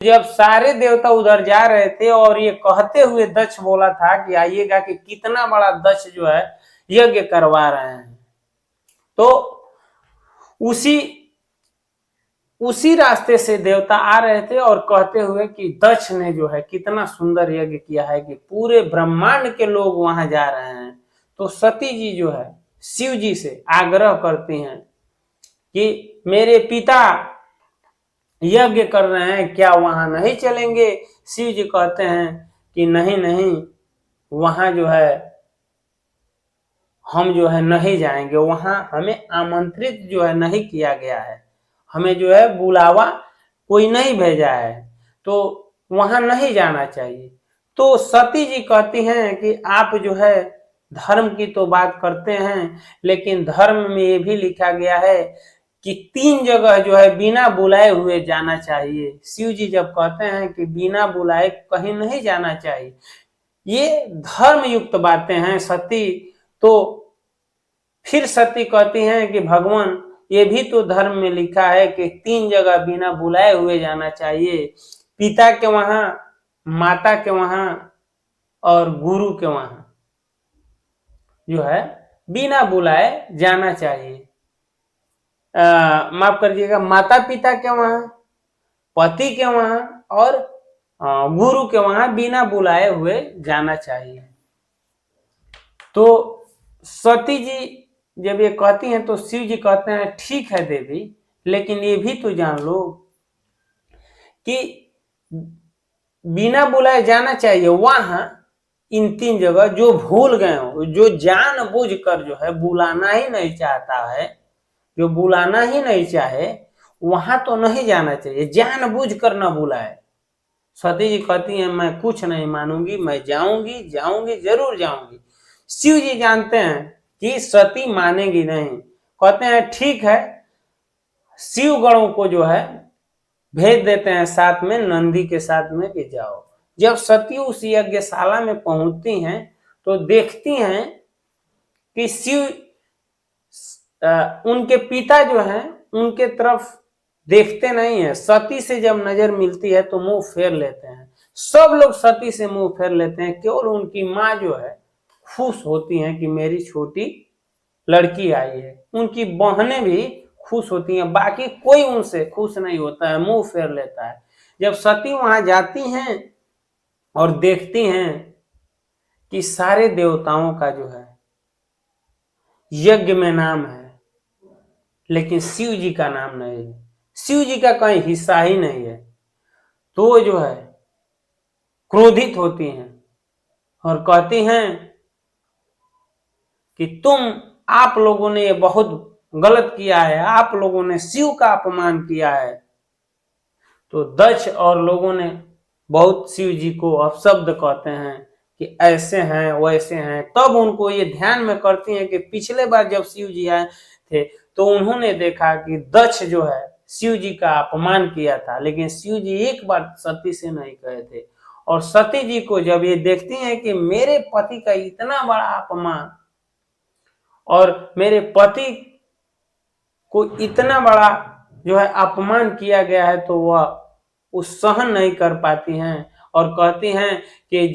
जब सारे देवता उधर जा रहे थे और ये कहते हुए दक्ष बोला था कि आइएगा कि कितना बड़ा दक्ष जो है यज्ञ करवा रहे हैं, तो उसी रास्ते से देवता आ रहे थे और कहते हुए कि दक्ष ने जो है कितना सुंदर यज्ञ किया है कि पूरे ब्रह्मांड के लोग वहां जा रहे हैं। तो सती जी जो है शिव जी से आग्रह करती हैं कि मेरे पिता यज्ञ कर रहे हैं, क्या वहां नहीं चलेंगे? शिव जी कहते हैं कि नहीं नहीं, वहां जो है हम जो है नहीं जाएंगे, वहां हमें आमंत्रित जो है नहीं किया गया है, हमें जो है बुलावा कोई नहीं भेजा है, तो वहां नहीं जाना चाहिए। तो सती जी कहती हैं कि आप जो है धर्म की तो बात करते हैं, लेकिन धर्म में ये भी लिखा गया है कि 3 जगह जो है बिना बुलाए हुए जाना चाहिए। शिव जी जब कहते हैं कि बिना बुलाए कहीं नहीं जाना चाहिए, ये धर्म युक्त बातें हैं सती। तो फिर सती कहती हैं कि भगवान ये भी तो धर्म में लिखा है कि 3 जगह बिना बुलाए हुए जाना चाहिए, पिता के वहां, माता के वहां और गुरु के वहां जो है बिना बुलाए जाना चाहिए। माफ करिएगा, माता पिता के वहां, पति के वहां और गुरु के वहां बिना बुलाए हुए जाना चाहिए। तो सती जी जब ये कहती हैं तो शिव जी कहते हैं ठीक है देवी, लेकिन ये भी तो जान लो कि बिना बुलाए जाना चाहिए वहां, इन 3 जगह जो भूल गए हो, जो जानबूझकर जो है बुलाना ही नहीं चाहता है, जो बुलाना ही नहीं चाहे वहां तो नहीं जाना चाहिए, जानबूझकर न बुलाए। सती जी कहती हैं मैं कुछ नहीं मानूंगी, मैं जाऊंगी जाऊंगी जरूर जाऊंगी। शिव जी जानते हैं कि सती मानेगी नहीं, कहते हैं ठीक है। शिव गणों को जो है भेज देते हैं साथ में, नंदी के साथ में कि जाओ। जब सती उस यज्ञशाला में पहुंचती हैं तो देखती हैं कि शिव उनके पिता जो हैं उनके तरफ देखते नहीं है। सती से जब नजर मिलती है तो मुंह फेर लेते हैं, सब लोग सती से मुंह फेर लेते हैं, केवल उनकी माँ जो है खुश होती हैं कि मेरी छोटी लड़की आई है। उनकी बहनें भी खुश होती हैं, बाकी कोई उनसे खुश नहीं होता है, मुंह फेर लेता है। जब सती वहां जाती हैं और देखती हैं कि सारे देवताओं का जो है यज्ञ में नाम है, लेकिन शिव जी का नाम नहीं है, शिव जी का कहीं हिस्सा ही नहीं है, तो जो है क्रोधित होती हैं और कहती हैं कि आप लोगों ने ये बहुत गलत किया है, आप लोगों ने शिव का अपमान किया है। तो दक्ष और लोगों ने बहुत शिव जी को अपशब्द कहते हैं कि ऐसे हैं वैसे हैं। तब उनको ये ध्यान में करती हैं कि पिछले बार जब शिव जी आए थे तो उन्होंने देखा कि दक्ष जो है शिव जी का अपमान किया था, लेकिन शिव जी एक बार सती से नहीं कहे थे। और सती जी को जब ये देखती हैं कि मेरे पति का इतना बड़ा अपमान और मेरे पति को इतना बड़ा जो है अपमान किया गया है, तो वह उस सहन नहीं कर पाती हैं और कहती हैं कि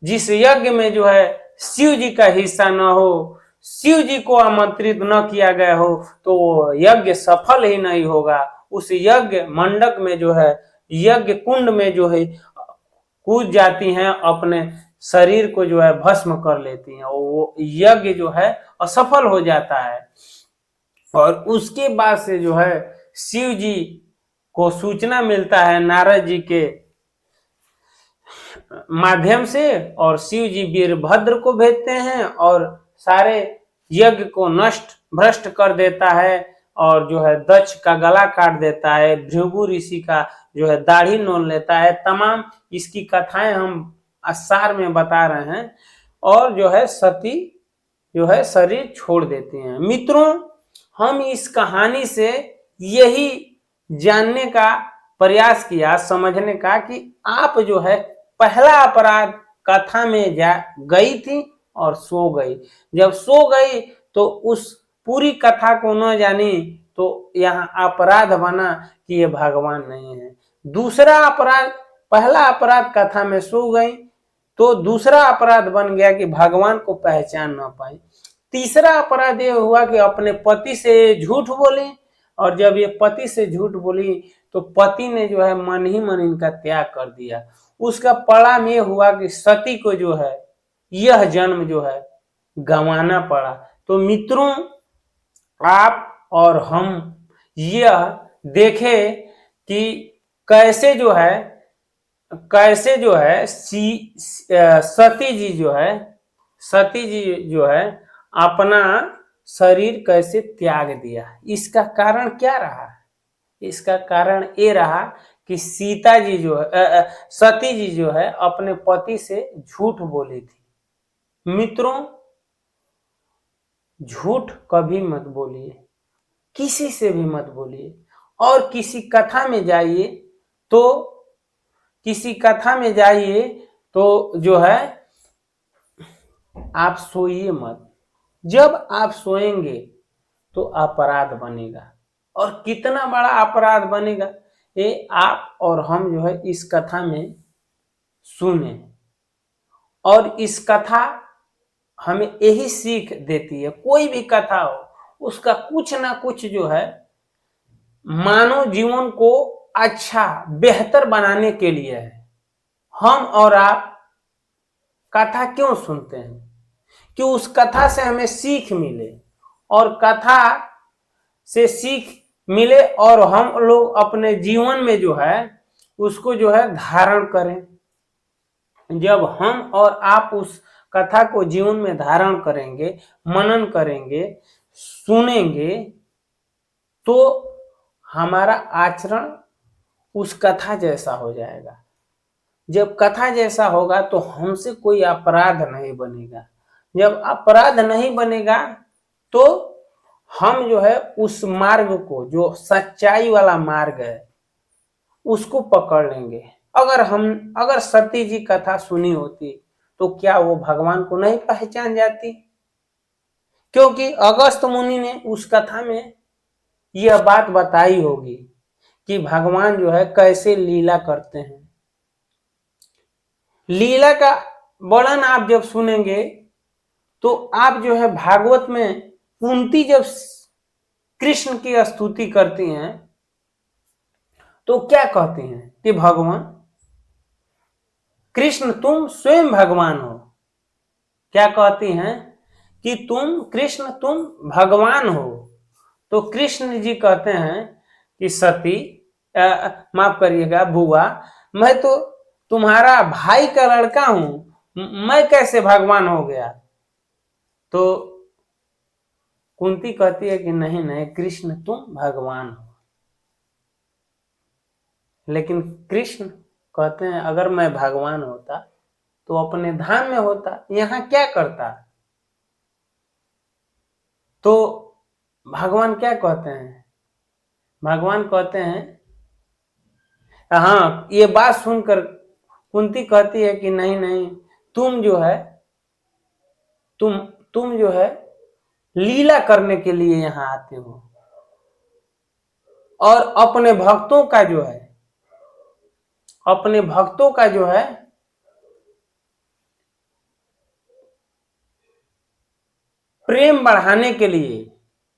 जिस यज्ञ में जो है शिव जी का हिस्सा न हो, शिव जी को आमंत्रित न किया गया हो, तो वो यज्ञ सफल ही नहीं होगा। उस यज्ञ मंडप में जो है, यज्ञ कुंड में जो है कूद जाती हैं, अपने शरीर को जो है भस्म कर लेती हैं, वो यज्ञ जो है असफल हो जाता है। और उसके बाद से जो है शिव जी को सूचना मिलता है नारद जी के माध्यम से, और शिव जी वीरभद्र को भेजते हैं और सारे यज्ञ को नष्ट भ्रष्ट कर देता है, और जो है दक्ष का गला काट देता है, भृगु ऋषि का जो है दाढ़ी नोच लेता है। तमाम इसकी कथाएं हम सार में बता रहे हैं, और जो है सती जो है शरीर छोड़ देती हैं। मित्रों, हम इस कहानी से यही जानने का प्रयास किया, समझने का, कि आप जो है पहला अपराध कथा में गई थी और सो गई। जब सो गई तो उस पूरी कथा को न जानी तो यहाँ अपराध बना कि ये भगवान नहीं है। दूसरा अपराध, पहला अपराध कथा में सो गई, तो दूसरा अपराध बन गया कि भगवान को पहचान ना पाए। तीसरा अपराध ये हुआ कि अपने पति से झूठ बोली, और जब ये पति से झूठ बोली तो पति ने जो है मन ही मन इनका त्याग कर दिया। उसका परिणाम ये हुआ कि सती को जो है यह जन्म जो है गंवाना पड़ा। तो मित्रों, आप और हम यह देखे कि कैसे जो है सती जी जो है अपना शरीर कैसे त्याग दिया। इसका कारण क्या रहा? इसका कारण ये रहा कि सीता जी जो है सती जी जो है अपने पति से झूठ बोली थी। मित्रों, झूठ कभी मत बोलिए, किसी से भी मत बोलिए। और किसी कथा में जाइए तो जो है आप सोइए मत। जब आप सोएंगे तो अपराध बनेगा, और कितना बड़ा अपराध बनेगा ये आप और हम जो है इस कथा में सुने। और इस कथा हमें यही सीख देती है, कोई भी कथा हो उसका कुछ ना कुछ जो है मानव जीवन को अच्छा बेहतर बनाने के लिए है। हम और आप कथा क्यों सुनते हैं? कि उस कथा से हमें सीख मिले, और कथा से सीख मिले और हम लोग अपने जीवन में जो है उसको जो है धारण करें। जब हम और आप उस कथा को जीवन में धारण करेंगे, मनन करेंगे, सुनेंगे, तो हमारा आचरण उस कथा जैसा हो जाएगा। जब कथा जैसा होगा तो हमसे कोई अपराध नहीं बनेगा। जब अपराध नहीं बनेगा तो हम जो है उस मार्ग को, जो सच्चाई वाला मार्ग है, उसको पकड़ लेंगे। अगर सती जी कथा सुनी होती तो क्या वो भगवान को नहीं पहचान जाती? क्योंकि अगस्त मुनि ने उस कथा में यह बात बताई होगी कि भगवान जो है कैसे लीला करते हैं। लीला का वर्णन आप जब सुनेंगे तो आप जो है भागवत में कुंती जब कृष्ण की स्तुति करती हैं तो क्या कहती हैं कि भगवान कृष्ण तुम स्वयं भगवान हो। क्या कहती हैं कि कृष्ण तुम भगवान हो। तो कृष्ण जी कहते हैं कि सती, माफ करिएगा बुआ, मैं तो तुम्हारा भाई का लड़का हूं, मैं कैसे भगवान हो गया? तो कुंती कहती है कि नहीं नहीं कृष्ण तुम भगवान हो। लेकिन कृष्ण कहते हैं अगर मैं भगवान होता तो अपने धाम में होता, यहां क्या करता? तो भगवान क्या कहते हैं? भगवान कहते हैं, हाँ, ये बात सुनकर कुंती कहती है कि नहीं नहीं तुम जो है लीला करने के लिए यहां आते हो, और अपने भक्तों का जो है प्रेम बढ़ाने के लिए,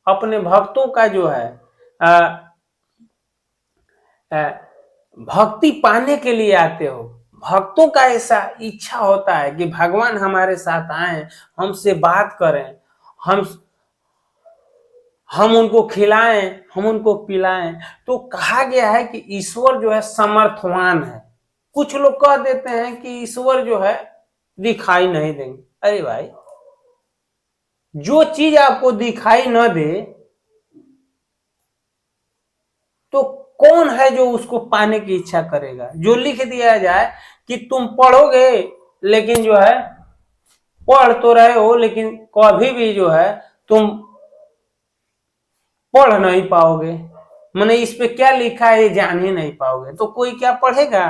अपने भक्तों का जो है भक्ति पाने के लिए आते हो। भक्तों का ऐसा इच्छा होता है कि भगवान हमारे साथ आए, हमसे बात करें, हम उनको खिलाएं, हम उनको पिलाएं। तो कहा गया है कि ईश्वर जो है समर्थवान है। कुछ लोग कह देते हैं कि ईश्वर जो है दिखाई नहीं देंगे। अरे भाई, जो चीज आपको दिखाई न दे तो कौन है जो उसको पाने की इच्छा करेगा? जो लिख दिया जाए कि तुम पढ़ोगे, लेकिन जो है पढ़ तो रहे हो लेकिन कभी भी जो है तुम पढ़ नहीं पाओगे, मैंने इस पे क्या लिखा है ये जान ही नहीं पाओगे, तो कोई क्या पढ़ेगा?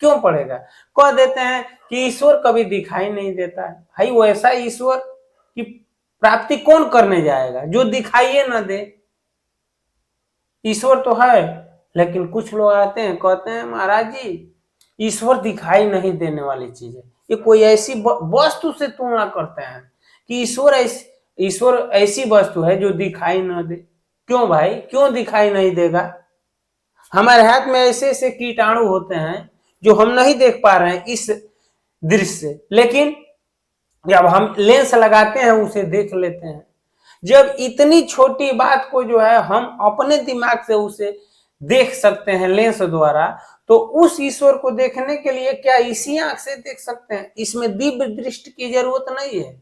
क्यों पढ़ेगा? कह देते हैं कि ईश्वर कभी दिखाई नहीं देता है। भाई, वैसा ईश्वर की प्राप्ति कौन करने जाएगा जो दिखाइए न दे? ईश्वर तो है लेकिन कुछ लोग आते हैं कहते हैं महाराज जी ईश्वर दिखाई नहीं देने वाली चीज है, ये कोई ऐसी वस्तु से तुलना करते हैं कि ईश्वर ऐसी वस्तु है जो दिखाई न दे। क्यों भाई, क्यों दिखाई नहीं देगा? हमारे हाथ में ऐसे ऐसे कीटाणु होते हैं जो हम नहीं देख पा रहे हैं इस दृश्य से, लेकिन जब हम लेंस लगाते हैं उसे देख लेते हैं। जब इतनी छोटी बात को जो है हम अपने दिमाग से उसे देख सकते हैं लेंस द्वारा, तो उस ईश्वर को देखने के लिए क्या इसी आंख से देख सकते हैं? इसमें दिव्य दृष्टि की जरूरत नहीं है।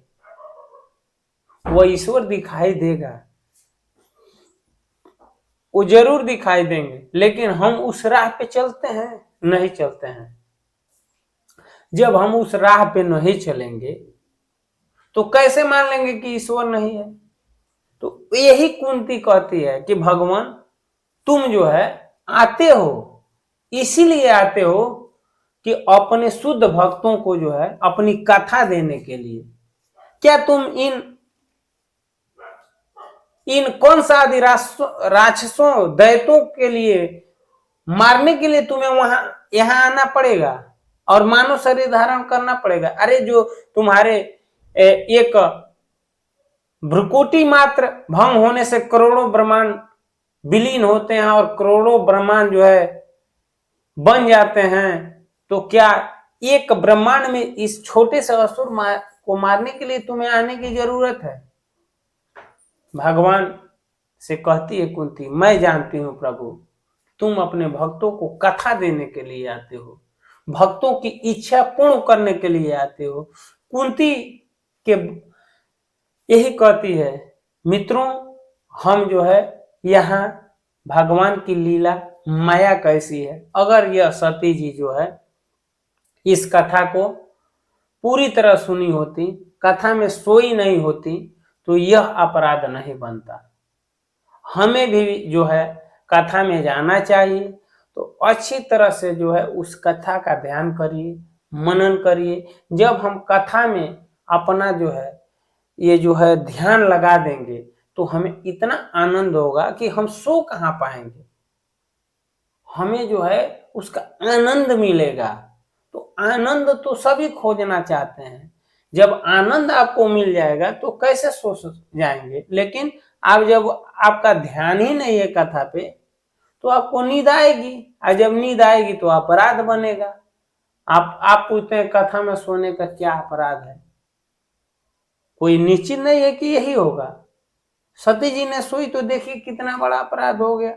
वह ईश्वर दिखाई देगा, वो जरूर दिखाई देंगे, लेकिन हम उस राह पे चलते हैं? नहीं चलते हैं। जब हम उस राह पे नहीं चलेंगे तो कैसे मान लेंगे कि ईश्वर नहीं है? तो यही कुंती कहती है कि भगवान तुम जो है आते हो, इसीलिए आते हो कि अपने शुद्ध भक्तों को जो है अपनी कथा देने के लिए। क्या तुम इन कौन सा आदि राक्षसों दैत्यों के लिए मारने के लिए तुम्हें यहाँ आना पड़ेगा और मानव शरीर धारण करना पड़ेगा? अरे जो तुम्हारे एक भ्रुकुटी मात्र भंग होने से करोड़ों ब्रह्मांड विलीन होते हैं और करोड़ों ब्रह्मांड जो है बन जाते हैं, तो क्या एक ब्रह्मांड में इस छोटे से असुर को मारने के लिए तुम्हें आने की जरूरत है? भगवान से कहती है कुंती, मैं जानती हूं प्रभु, तुम अपने भक्तों को कथा देने के लिए आते हो, भक्तों की इच्छा पूर्ण करने के लिए आते हो। कुंती के यही कहती है मित्रों, हम जो है यहाँ भगवान की लीला माया कैसी है, अगर यह सती जी जो है इस कथा को पूरी तरह सुनी होती, कथा में सोई नहीं होती, तो यह अपराध नहीं बनता। हमें भी जो है कथा में जाना चाहिए, तो अच्छी तरह से जो है उस कथा का ध्यान करिए, मनन करिए। जब हम कथा में अपना जो है ये जो है ध्यान लगा देंगे तो हमें इतना आनंद होगा कि हम सो कहाँ पाएंगे, हमें जो है उसका आनंद मिलेगा। तो आनंद तो सभी खोजना चाहते हैं, जब आनंद आपको मिल जाएगा तो कैसे सो जाएंगे? लेकिन आप जब आपका ध्यान ही नहीं है कथा पे तो आपको नींद आएगी, और जब नींद आएगी तो अपराध बनेगा। आप पूछते हैं कथा में सोने का क्या अपराध है? कोई निश्चित नहीं है कि यही होगा। सती जी ने सोई तो देखिए कितना बड़ा अपराध हो गया।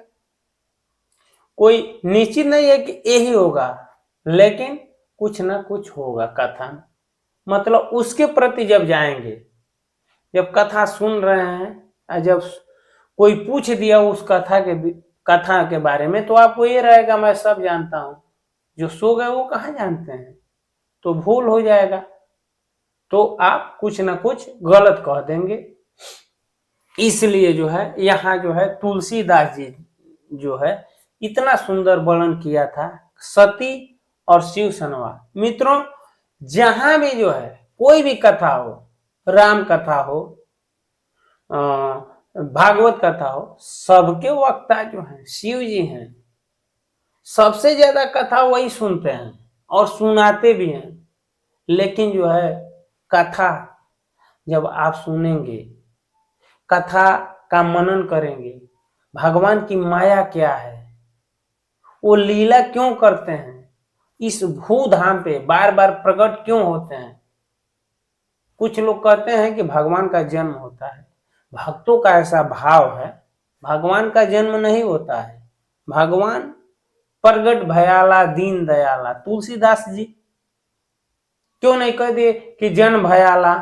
कोई निश्चित नहीं है कि यही होगा, लेकिन कुछ ना कुछ होगा कथा में। मतलब उसके प्रति जब जाएंगे, जब कथा सुन रहे हैं और जब कोई पूछ दिया उस कथा के बारे में, तो आपको ये रहेगा मैं सब जानता हूं। जो सो गए वो कहाँ जानते हैं? तो भूल हो जाएगा, तो आप कुछ ना कुछ गलत कह देंगे। इसलिए जो है यहाँ जो है तुलसीदास जी जो है इतना सुंदर वर्णन किया था सती और शिव संवाद। मित्रों, जहां भी जो है कोई भी कथा हो, राम कथा हो, भागवत कथा हो, सबके वक्ता जो है शिव जी हैं। सबसे ज्यादा कथा वही सुनते हैं और सुनाते भी हैं। लेकिन जो है कथा जब आप सुनेंगे, कथा का मनन करेंगे, भगवान की माया क्या है, वो लीला क्यों करते हैं, इस भूधाम पे बार बार प्रकट क्यों होते हैं। कुछ लोग कहते हैं कि भगवान का जन्म होता है, भक्तों का ऐसा भाव है भगवान का जन्म नहीं होता है। भगवान प्रगट भयाला दीन दयाला। तुलसीदास जी क्यों नहीं कह दिए कि जन्म भयाला,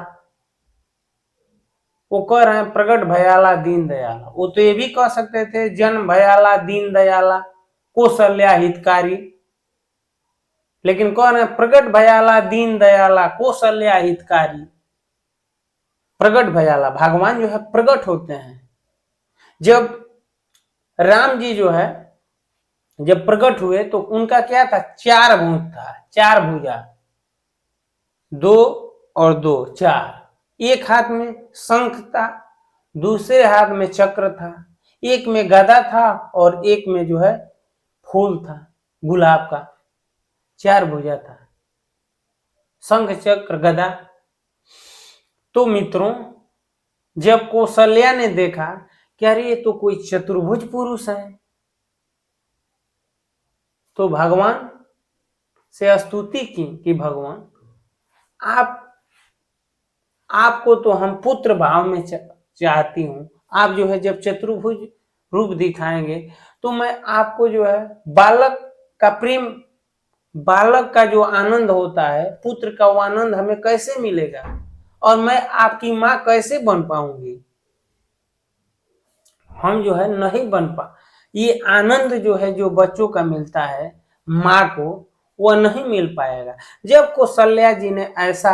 वो कह रहे हैं प्रगट भयाला दीन दयाला। वो तो ये भी कह सकते थे जन्म भयाला दीन दयाला कौशल्या हितकारी, लेकिन कह रहे हैं प्रगट भयाला दीन दयाला कौशल्या हितकारी। प्रगट भयाला, भगवान जो है प्रगट होते हैं। जब राम जी जो है जब प्रकट हुए तो उनका क्या था? चार भुज था, चार भुजा, 2 और 2 4। एक हाथ में शंख था, दूसरे हाथ में चक्र था, एक में गदा था और एक में जो है फूल था गुलाब का, 4 भुजा था, शंख चक्र गदा। तो मित्रों, जब कौशल्या ने देखा कि अरे ये तो कोई चतुर्भुज पुरुष है, तो भगवान से स्तुति की कि भगवान आपको तो हम पुत्र भाव में चाहती हूँ, आप जो है जब चतुर्भुज रूप दिखाएंगे तो मैं आपको जो है बालक का प्रेम, बालक का जो आनंद होता है, पुत्र का वो आनंद हमें कैसे मिलेगा, और मैं आपकी माँ कैसे बन पाऊंगी, हम जो है नहीं बन पा, ये आनंद जो है जो बच्चों का मिलता है माँ को, वह नहीं मिल पाएगा। जब कौशल्या जी ने ऐसा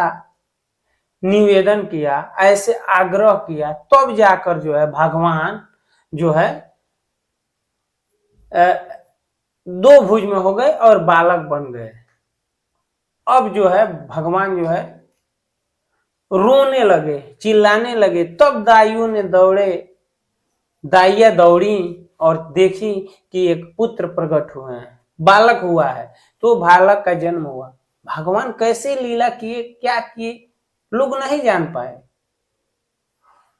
निवेदन किया, ऐसे आग्रह किया, तब जाकर जो है भगवान जो है 2 भुज में हो गए और बालक बन गए। अब जो है भगवान जो है रोने लगे, चिल्लाने लगे। तब दाइयों ने दाइया दौड़ी और देखी कि एक पुत्र प्रकट हुए हैं, बालक हुआ है। तो बालक का जन्म हुआ। भगवान कैसे लीला किए, क्या किए, लोग नहीं जान पाए।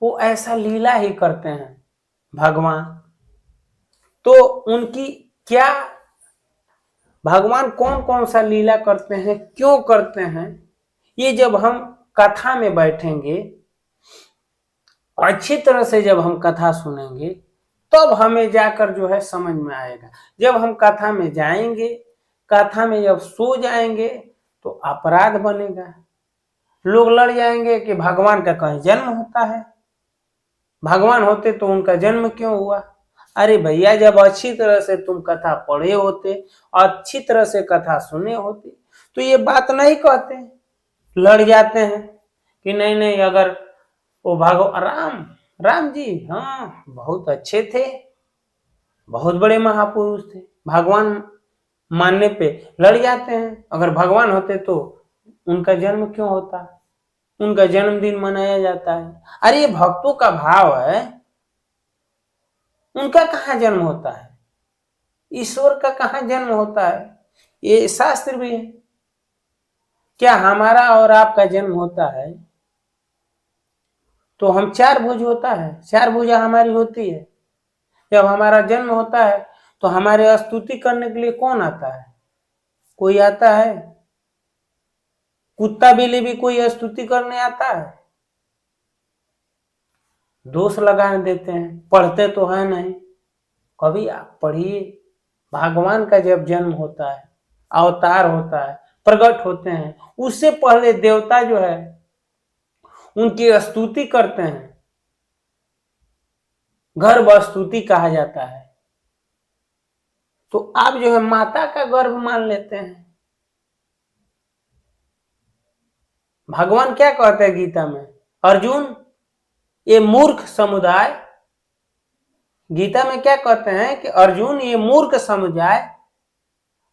वो ऐसा लीला ही करते हैं भगवान। तो उनकी क्या, भगवान कौन कौन सा लीला करते हैं, क्यों करते हैं, ये जब हम कथा में बैठेंगे, अच्छी तरह से जब हम कथा सुनेंगे, तब हमें जाकर जो है समझ में आएगा। जब हम कथा में जाएंगे, कथा में जब सो जाएंगे तो अपराध बनेगा, लोग लड़ जाएंगे कि भगवान का कहीं जन्म होता है, भगवान होते तो उनका जन्म क्यों हुआ। अरे भैया, जब अच्छी तरह से तुम कथा पढ़े होते, अच्छी तरह से कथा सुने होते, तो ये बात नहीं कहते, लड़ जाते हैं कि नहीं नहीं, अगर वो राम जी हाँ बहुत अच्छे थे, बहुत बड़े महापुरुष थे, भगवान मानने पे लड़ जाते हैं। अगर भगवान होते तो उनका जन्म क्यों होता, उनका जन्मदिन मनाया जाता है। अरे ये भक्तों का भाव है, उनका कहाँ जन्म होता है, ईश्वर का कहाँ जन्म होता है, ये शास्त्र भी है। क्या हमारा और आपका जन्म होता है तो हम 4 भुज होता है, 4 भुजा हमारी होती है। जब हमारा जन्म होता है तो हमारे स्तुति करने के लिए कौन आता है, कोई आता है, कुत्ता बिल्ली भी कोई स्तुति करने आता है, दोष लगाने देते हैं, पढ़ते तो है नहीं। कभी आप पढ़िए, भगवान का जब जन्म होता है, अवतार होता है, प्रकट होते हैं, उससे पहले देवता जो है उनकी स्तुति करते हैं, गर्भ स्तुति कहा जाता है। तो आप जो है माता का गर्भ मान लेते हैं। भगवान क्या कहते हैं गीता में, अर्जुन ये मूर्ख समुदाय, गीता में क्या कहते हैं कि अर्जुन ये मूर्ख समुदाय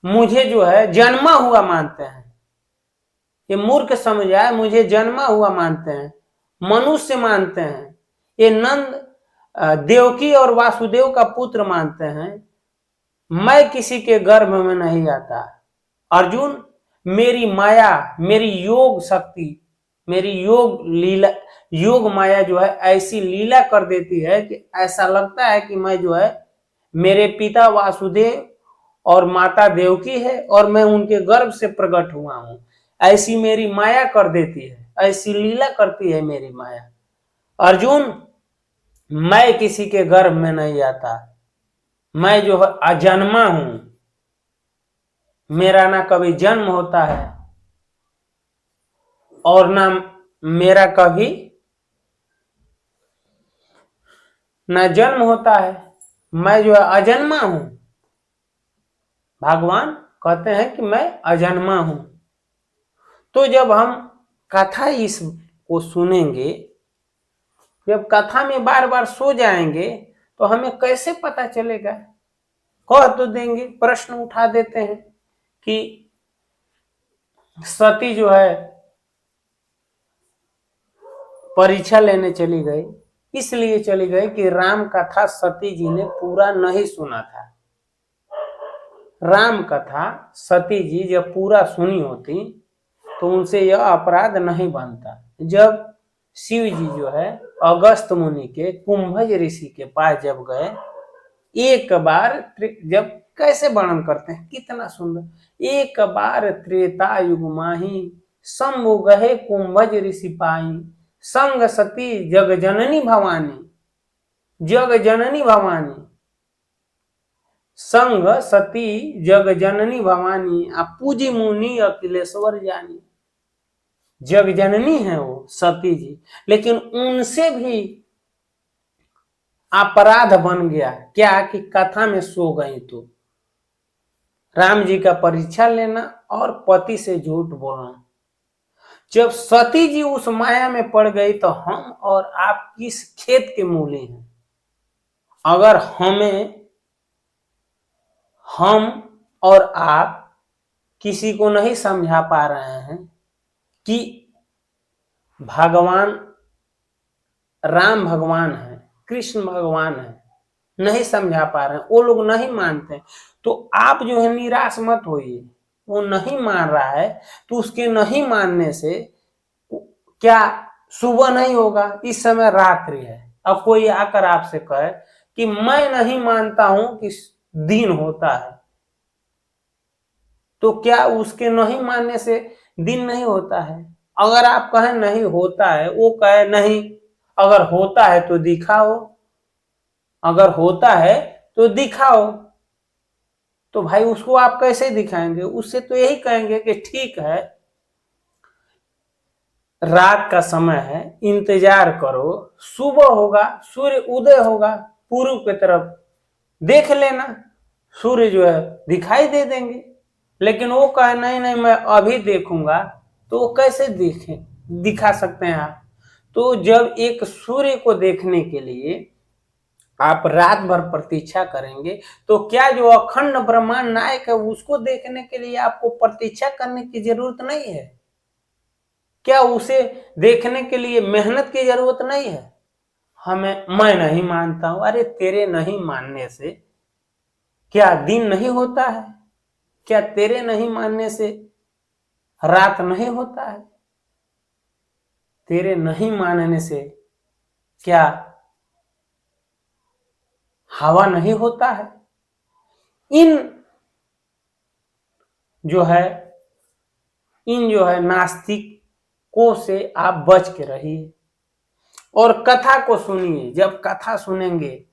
मुझे जो है जन्मा हुआ मानते हैं, ये मूर्ख समुदाय मुझे जन्मा हुआ मानते हैं, मनुष्य मानते हैं, ये नंद देवकी और वासुदेव का पुत्र मानते हैं, मैं किसी के गर्भ में नहीं आता। अर्जुन मेरी माया, मेरी योग शक्ति, मेरी योग माया जो है ऐसी लीला कर देती है कि ऐसा लगता है कि मैं जो है, मेरे पिता वासुदेव और माता देवकी है और मैं उनके गर्भ से प्रकट हुआ हूं। ऐसी मेरी माया कर देती है, ऐसी लीला करती है मेरी माया। अर्जुन मैं किसी के गर्भ में नहीं आता, मैं जो है अजन्मा हूं, मेरा ना कभी जन्म होता है और ना मेरा कभी ना जन्म होता है, मैं जो है अजन्मा हूं। भगवान कहते हैं कि मैं अजन्मा हूं। तो जब हम कथा इसको सुनेंगे, जब कथा में बार बार सो जाएंगे तो हमें कैसे पता चलेगा, कह तो देंगे, प्रश्न उठा देते हैं कि सती जो है परीक्षा लेने चली गई, इसलिए चली गई कि राम कथा सती जी ने पूरा नहीं सुना था। राम कथा सती जी जब पूरा सुनी होती तो उनसे यह अपराध नहीं बनता। जब शिव जी जो है अगस्त मुनि के कुंभज ऋषि के पास जब गए, एक बार जब कैसे वर्णन करते हैं कितना सुंदर, एक बार त्रेता युग माही शंभु गहे कुंभज ऋषि पाई, संग सती जग जननी भवानी, जग जननी भवानी, संग सती जग जननी भवानी, आ पूजी मुनि अखिलेश्वर जानी। जग जननी है वो सती जी, लेकिन उनसे भी अपराध बन गया क्या कि कथा में सो गई तो राम जी का परीक्षा लेना और पति से झूठ बोलना। जब सती जी उस माया में पड़ गई तो हम और आप किस खेत के मूली हैं। अगर हम और आप किसी को नहीं समझा पा रहे हैं कि भगवान राम भगवान है, कृष्ण भगवान है, नहीं समझा पा रहे हैं, वो लोग नहीं मानते, तो आप जो है निराश मत होइए। वो नहीं मान रहा है तो उसके नहीं मानने से क्या सुबह नहीं होगा, इस समय रात्रि है। अब कोई आकर आपसे कहे कि मैं नहीं मानता हूं कि दिन होता है, तो क्या उसके नहीं मानने से दिन नहीं होता है? अगर आप कहें नहीं होता है, वो कहे नहीं अगर होता है तो दिखाओ, अगर होता है तो दिखाओ, तो भाई उसको आप कैसे दिखाएंगे? उससे तो यही कहेंगे कि ठीक है रात का समय है, इंतजार करो, सुबह होगा, सूर्य उदय होगा पूर्व की तरफ, देख लेना, सूर्य जो है दिखाई दे देंगे। लेकिन वो कहे नहीं नहीं मैं अभी देखूंगा, तो वो कैसे दिखा सकते हैं आप? तो जब एक सूर्य को देखने के लिए आप रात भर प्रतीक्षा करेंगे, तो क्या जो अखंड ब्रह्मांड नायक है उसको देखने के लिए आपको प्रतीक्षा करने की जरूरत नहीं है? क्या उसे देखने के लिए मेहनत की जरूरत नहीं है? मैं नहीं मानता हूं, अरे तेरे नहीं मानने से क्या दिन नहीं होता है? क्या तेरे नहीं मानने से रात नहीं होता है? तेरे नहीं मानने से क्या हवा नहीं होता है? इन जो है नास्तिकों से आप बच के रहिए और कथा को सुनिए। जब कथा सुनेंगे